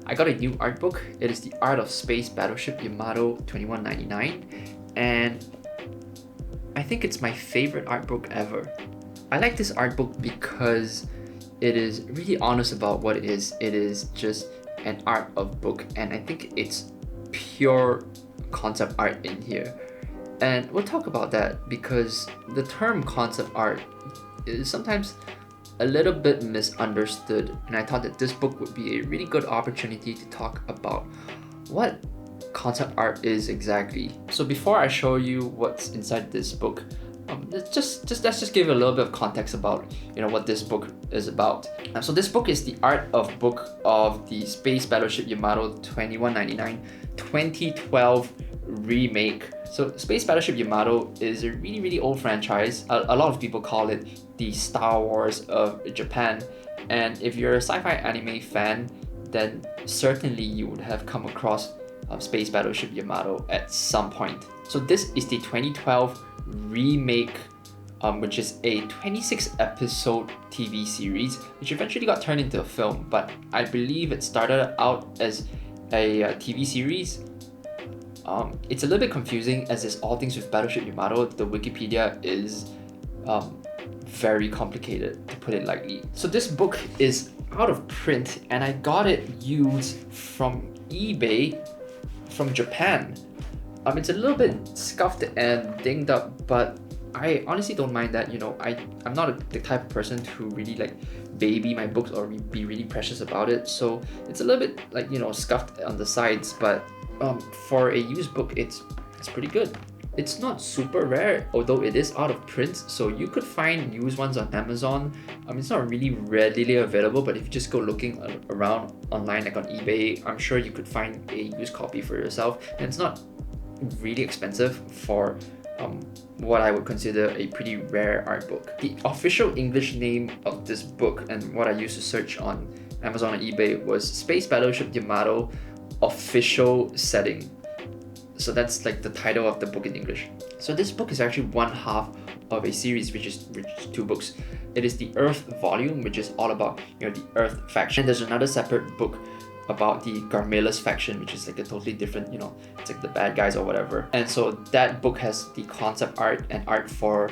I got a new art book. It is The Art of Space Battleship Yamato 2199, and I think it's my favorite art book ever. I like this art book because it is really honest about what it is. It is just an art of book, and I think it's pure concept art in here. And we'll talk about that because the term concept art is sometimes a little bit misunderstood, and I thought that this book would be a really good opportunity to talk about what concept art is exactly. So before I show you what's inside this book, let's just give you a little bit of context about what this book is about. So this book is the art of book of the Space Battleship Yamato 2199 2012 remake. So Space Battleship Yamato is a really old franchise. A lot of people call it the Star Wars of Japan, and if you're a sci-fi anime fan, then certainly you would have come across Space Battleship Yamato at some point. So this is the 2012 remake, which is a 26 episode TV series, which eventually got turned into a film, but I believe it started out as a TV series. It's a little bit confusing, as is all things with Battleship Yamato. The Wikipedia is very complicated, to put it lightly. So this book is out of print, and I got it used from eBay from Japan. It's a little bit scuffed and dinged up, but I honestly don't mind that. I'm not the type of person to really baby my books or be really precious about it. So it's a little bit scuffed on the sides, but for a used book, it's pretty good. It's not super rare, although it is out of print, so you could find used ones on Amazon. It's not really readily available, but if you just go looking around online, like on eBay, I'm sure you could find a used copy for yourself, and it's not really expensive for what I would consider a pretty rare art book. The official English name of this book, and what I used to search on Amazon and eBay, was Space Battleship Yamato Official Setting. So that's the title of the book in English. So this book is actually one half of a series, which is 2 books. It is the Earth volume, which is all about the Earth faction. And there's another separate book about the Garmelas faction, which is a totally different, it's the bad guys or whatever. And so that book has the concept art and art for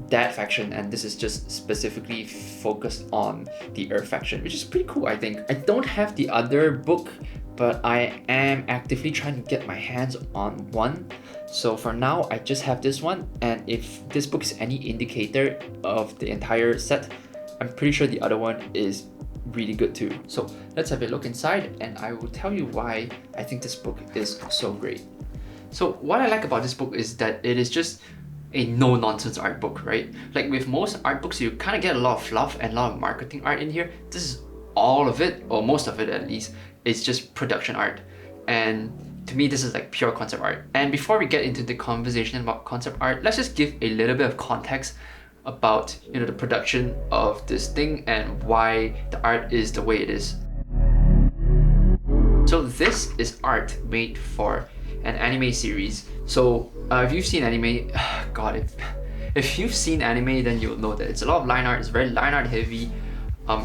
that faction, and this is just specifically focused on the Earth faction, which is pretty cool, I think. I don't have the other book, but I am actively trying to get my hands on one. So for now, I just have this one, and if this book is any indicator of the entire set, I'm pretty sure the other one is really good too. So let's have a look inside, and I will tell you why I think this book is so great. So what I like about this book is that it is just a no-nonsense art book, right? Like with most art books, you kind of get a lot of fluff and a lot of marketing art in here. This is all of it, or most of it at least, is just production art. And to me, this is pure concept art. And before we get into the conversation about concept art, let's just give a little bit of context about the production of this thing and why the art is the way it is. So this is art made for an anime series. So if you've seen anime, God, if you've seen anime, then you'll know that it's a lot of line art. It's very line art heavy.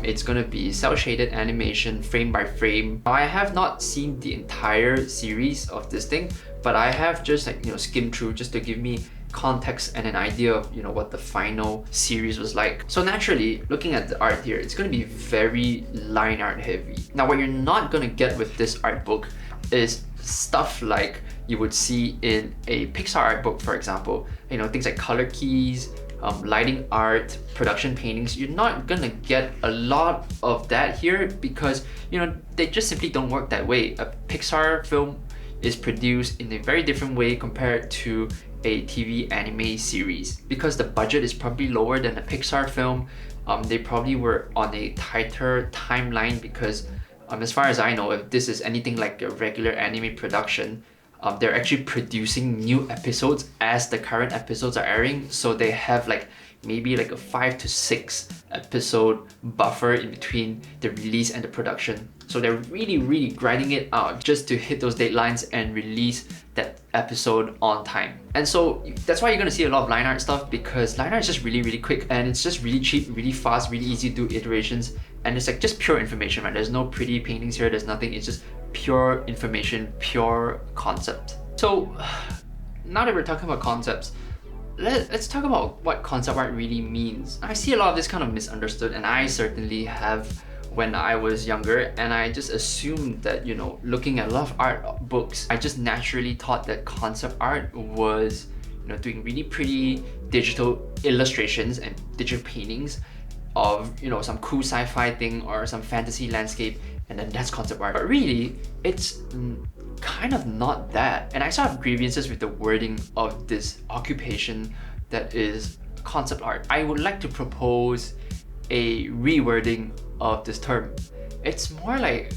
It's gonna be cel-shaded animation, frame by frame. Now, I have not seen the entire series of this thing, but I have just skimmed through just to give me context and an idea of what the final series was like. So naturally, looking at the art here, it's going to be very line art heavy. Now, what you're not going to get with this art book is stuff like you would see in a Pixar art book, for example. Things like color keys, lighting art, production paintings. You're not gonna get a lot of that here because they just simply don't work that way. A Pixar film is produced in a very different way compared to a TV anime series, because the budget is probably lower than a Pixar film. They probably were on a tighter timeline because as far as I know, if this is anything like a regular anime production, they're actually producing new episodes as the current episodes are airing, so they have maybe a 5 to 6 episode buffer in between the release and the production. So So they're really grinding it out just to hit those deadlines and release that episode on time. And so that's why you're gonna see a lot of line art stuff, because line art is just really quick, and it's just really cheap, really fast, really easy to do iterations, and it's like just pure information, right? There's no pretty paintings here, there's nothing, it's just pure information, pure concept. So now that we're talking about concepts, let's talk about what concept art really means. I see a lot of this kind of misunderstood, and I certainly have when I was younger, and I just assumed that, you know, looking at a lot of art books, I just naturally thought that concept art was, you know, doing really pretty digital illustrations and digital paintings of, you know, some cool sci-fi thing or some fantasy landscape, and then that's concept art. But really, it's kind of not that. And I still have grievances with the wording of this occupation that is concept art. I would like to propose a rewording of this term. It's more like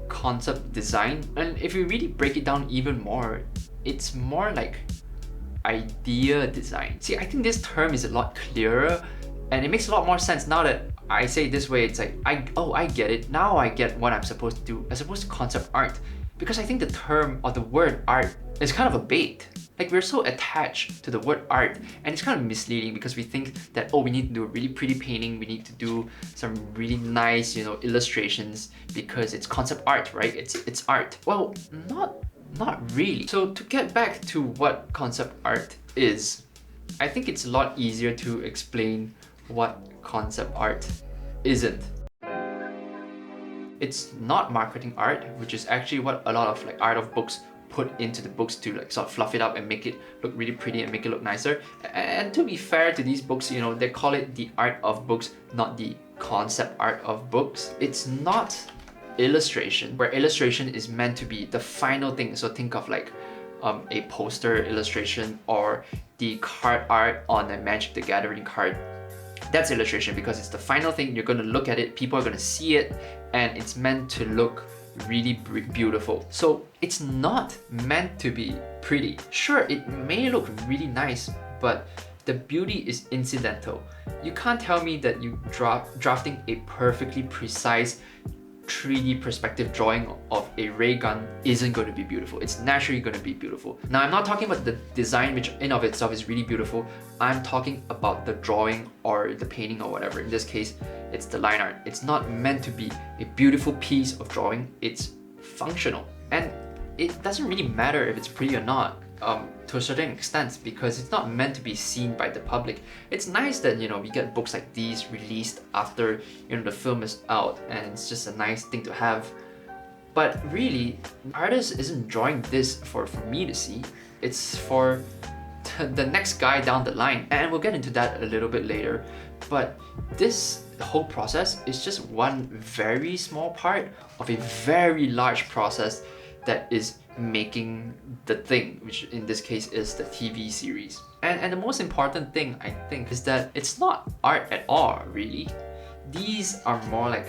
concept design, and if you really break it down even more, it's more like idea design. See, I think this term is a lot clearer, and it makes a lot more sense now that I say it this way. It's like, I get it. Now I get what I'm supposed to do as opposed to concept art. Because I think the term or the word art is kind of a bait. Like, we're so attached to the word art, and it's kind of misleading because we think that, oh, we need to do a really pretty painting, we need to do some really nice, you know, illustrations because it's concept art, right? It's art. Well, not really. So to get back to what concept art is, I think it's a lot easier to explain what concept art isn't. It's not marketing art, which is actually what a lot of like art of books put into the books to like sort of fluff it up and make it look really pretty and make it look nicer. And to be fair to these books, you know, they call it the art of books, not the concept art of books. It's not illustration, where illustration is meant to be the final thing. So think of like a poster illustration or the card art on a Magic the Gathering card. That's illustration because it's the final thing. You're gonna look at it, people are gonna see it, and it's meant to look really beautiful. So it's not meant to be pretty. Sure, it may look really nice, but the beauty is incidental. You can't tell me that you drafting a perfectly precise 3D perspective drawing of a ray gun isn't going to be beautiful. It's naturally going to be beautiful. Now, I'm not talking about the design, which in of itself is really beautiful. I'm talking about the drawing or the painting or whatever. In this case, it's the line art. It's not meant to be a beautiful piece of drawing. It's functional. And it doesn't really matter if it's pretty or not. To a certain extent, because it's not meant to be seen by the public. It's nice that, you know, we get books like these released after, you know, the film is out, and it's just a nice thing to have. But really, artist isn't drawing this for me to see. It's for the next guy down the line, and we'll get into that a little bit later. But this whole process is just one very small part of a very large process that is making the thing, which in this case is the TV series. And the most important thing, I think, is that it's not art at all, really. These are more like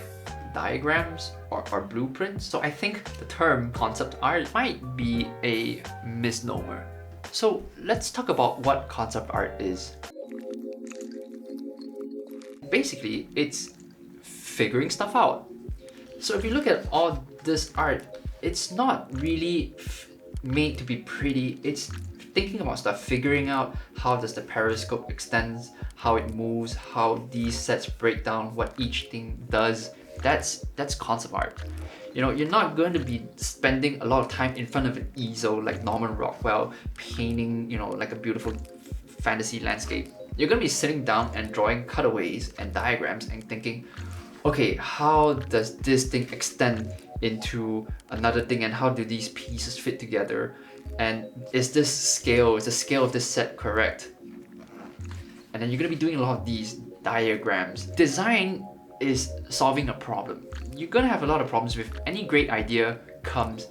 diagrams or blueprints. So I think the term concept art might be a misnomer. So let's talk about what concept art is. Basically, it's figuring stuff out. So if you look at all this art, it's not really made to be pretty. It's thinking about stuff, figuring out how does the periscope extends, how it moves, how these sets break down, what each thing does. That's concept art. You know, you're not going to be spending a lot of time in front of an easel like Norman Rockwell painting, you know, like a beautiful fantasy landscape. You're going to be sitting down and drawing cutaways and diagrams and thinking, okay, how does this thing extend into another thing, and how do these pieces fit together, and is the scale of this set correct? And then you're gonna be doing a lot of these diagrams. Design is solving a problem. You're gonna have a lot of problems. With any great idea comes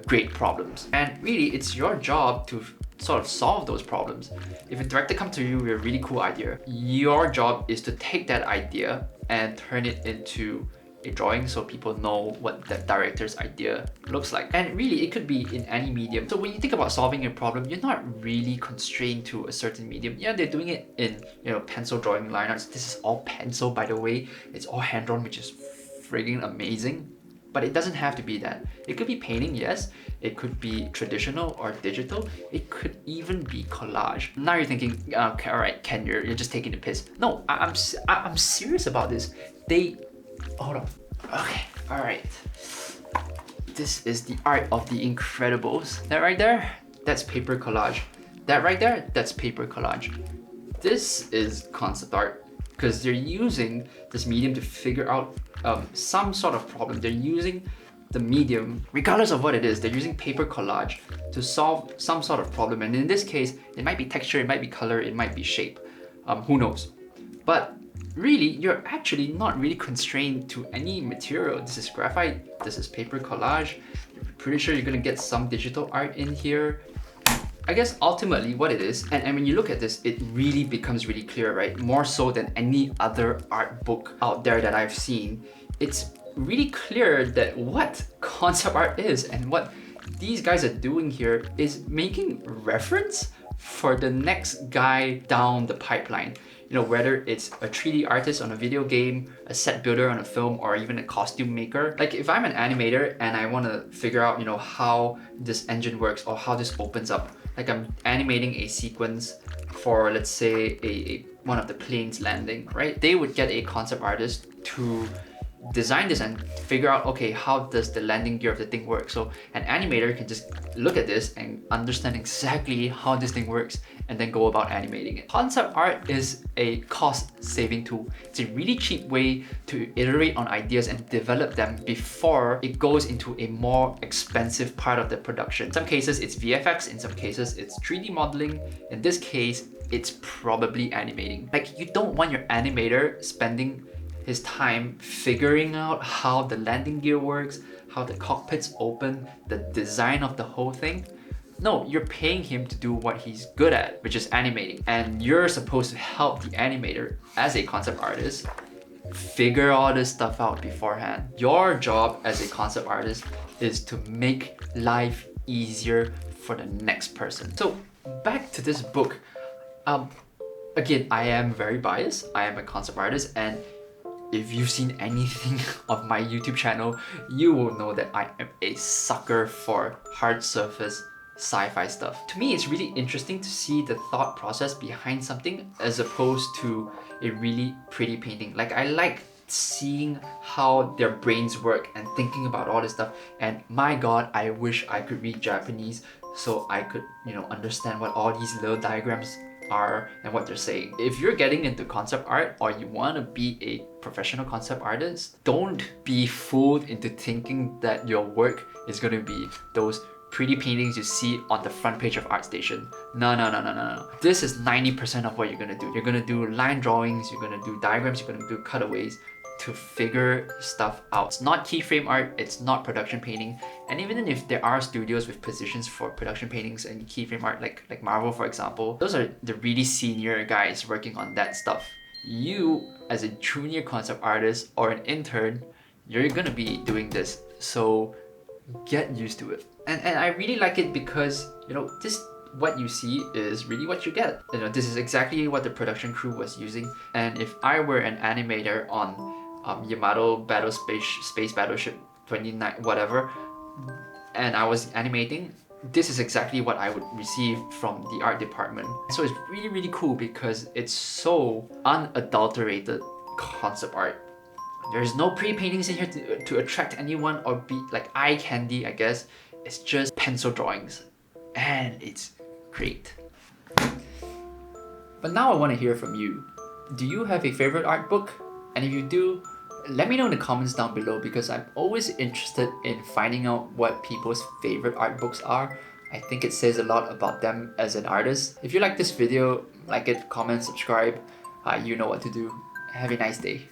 great problems, and really it's your job to sort of solve those problems. If a director comes to you with a really cool idea, your job is to take that idea and turn it into a drawing so people know what that director's idea looks like. And really, it could be in any medium. So when you think about solving a problem, you're not really constrained to a certain medium. Yeah, they're doing it in, you know, pencil drawing, line arts. This is all pencil, by the way. It's all hand drawn, which is friggin' amazing. But it doesn't have to be that. It could be painting, yes. It could be traditional or digital. It could even be collage. Now you're thinking, okay, all right, Ken, you're just taking the piss. No, I'm serious about this. Hold on. Okay, all right. This is the art of the Incredibles. That right there, that's paper collage. That right there, that's paper collage. This is concept art because they're using this medium to figure out some sort of problem. They're using the medium, regardless of what it is, they're using paper collage to solve some sort of problem. And in this case, it might be texture, it might be color, it might be shape. Who knows? But really, you're actually not really constrained to any material. This is graphite, this is paper collage. You're pretty sure you're gonna get some digital art in here. I guess ultimately what it is, and when you look at this, it really becomes really clear, right? More so than any other art book out there that I've seen. It's really clear that what concept art is and what these guys are doing here is making reference for the next guy down the pipeline. You know, whether it's a 3D artist on a video game, a set builder on a film, or even a costume maker. Like if I'm an animator and I want to figure out, you know, how this engine works or how this opens up. Like I'm animating a sequence for, let's say, one of the planes landing, right? They would get a concept artist to design this and figure out, okay, how does the landing gear of the thing work? So an animator can just look at this and understand exactly how this thing works and then go about animating it. Concept art is a cost-saving tool. It's a really cheap way to iterate on ideas and develop them before it goes into a more expensive part of the production. In some cases, it's VFX. In some cases, it's 3D modeling. In this case, it's probably animating. Like, you don't want your animator spending his time figuring out how the landing gear works, how the cockpits open, the design of the whole thing. No, you're paying him to do what he's good at, which is animating. And you're supposed to help the animator as a concept artist figure all this stuff out beforehand. Your job as a concept artist is to make life easier for the next person. So back to this book. Again, I am very biased. I am a concept artist, and if you've seen anything of my YouTube channel, you will know that I am a sucker for hard surface sci-fi stuff. To me, it's really interesting to see the thought process behind something as opposed to a really pretty painting. Like, I like seeing how their brains work and thinking about all this stuff. And my God, I wish I could read Japanese so I could, you know, understand what all these little diagrams are and what they're saying. If you're getting into concept art or you want to be a professional concept artist, don't be fooled into thinking that your work is going to be those pretty paintings you see on the front page of ArtStation. No. This is 90% of what you're going to do. You're going to do line drawings, you're going to do diagrams, you're going to do cutaways to figure stuff out. It's not keyframe art, it's not production painting. And even if there are studios with positions for production paintings and keyframe art, like Marvel, for example, those are the really senior guys working on that stuff. You, as a junior concept artist or an intern, you're gonna be doing this. So get used to it. And I really like it because, you know, what you see is really what you get. You know, this is exactly what the production crew was using. And if I were an animator on Yamato Space Battleship 29 whatever, and I was animating, this is exactly what I would receive from the art department. So it's really, really cool because it's so unadulterated concept art. There's no pre-paintings in here to attract anyone or be like eye candy, I guess. It's just pencil drawings and it's great. But now I want to hear from you. Do you have a favorite art book? And if you do, let me know in the comments down below because I'm always interested in finding out what people's favorite art books are. I think it says a lot about them as an artist. If you like this video, like it, comment, subscribe. You know what to do. Have a nice day.